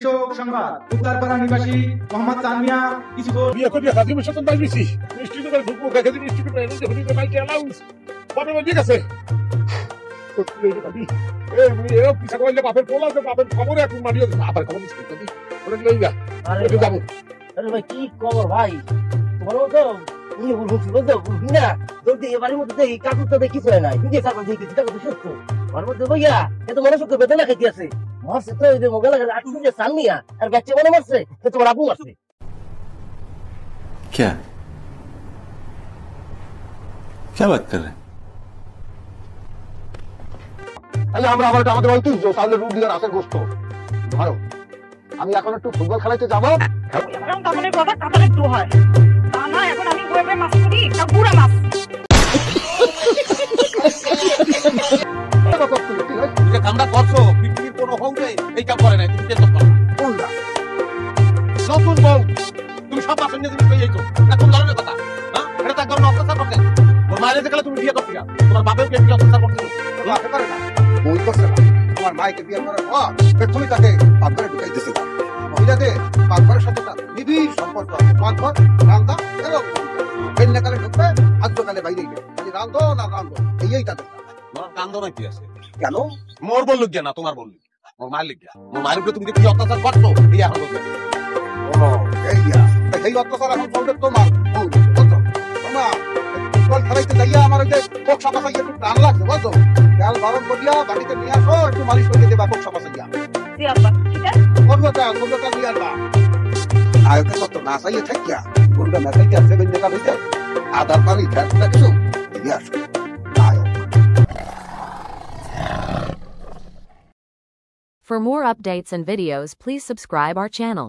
শোক সংবাদ। উত্তরপাড়া নিবাসী মোহাম্মদ তানমিয়া কিছু বিয়ে করে হাজিমের সাথে দাঁড়িয়ে বেশি মিষ্টি দোকানে ঢুকবো কাকে মিষ্টি করে এনে দেখুন বাইকে অ্যালাউন্স বাপের বাড়ি গেছে পিছা করলে বাপের পোলা বাপের খবর এখন মারিও বাপের খবর ওটা লই যা যাবো। আরে ভাই কি খবর ভাই তোমারও তো ইয়ে বলছো না যদি এবারের মধ্যে দেখি কাকুর তো কিছু হয় না নিজে কাকুর দেখি কাকুর তো সুস্থ ওর মধ্যে ভাইয়া এত মানুষ তো বেদনা খাইতে আছে মারছে তো এই যে মোবাইল আটু যে সামনিয়া আর বাচ্চা মনে মারছে তো তোমার আপু মারছে क्या बात कर रहे हैं? আমরা আবার আমাদের ঐতিহ্য তাহলে রুট দিগার আসে গোস্ত ধরো আমি এখন একটু ফুটবল খেলাইতে যাবো তাহলে কথা কাতারে একটু হয় তা না এখন আমি বয়ে মাছ করি তা পুরা মাছ কামটা করছো পৃথিবীর কোনো হৌরে এই কাম করে নাই তুমি টেনশন করো কোনটা নতুন বউ তুমি সব আসন নিয়ে তুমি এইছো না কোন ধরনের কথা হ্যাঁ এটা তো একদম অত্যাচার করতে ওর মায়ের কাছে তুমি বিয়ে করতে তোমার বাপেও কে বিয়ে অত্যাচার করতে আসতে পারে না বই করছে না তোমার মাইকে বিয়ে করার পর তুমি তাকে পাকঘরে ঢুকাই দিয়েছিল মহিলাদের পাকঘরের সাথে তার নিবিড় সম্পর্ক আছে পাকঘর রান্না এবং বেন্যাকালে ঢুকবে আদ্যকালে বাইরে গিয়ে রান্ধো না রান্ধো এই তাদের তোমার কান্দো নাই কি আছে কেন মোর বললো গিয়া না তোমার বললি মোর মায়ের লিখিয়া মোর মায়ের উপরে তুমি কি অত্যাচার করছো এই এখন বলবে এই অত্যাচার এখন চলবে তোমার ফুটবল খেলাইতে যাইয়া আমার ওই যে পোকসা পাশা একটু টান লাগছে বুঝছো তেল গরম করিয়া বাড়িতে নিয়ে আসো একটু মালিশ করে দেবা পোকসা পাশা গিয়া করবো তেল নিয়ে আসবা নায়কের মতো না চাইলে থাকিয়া কোনটা মেসাইতে আছে বেঞ্জেটা হইতে আধার পানি ঠেকটা কিছু দিয়ে আসো নায়ক। For more updates and videos, please subscribe our channel.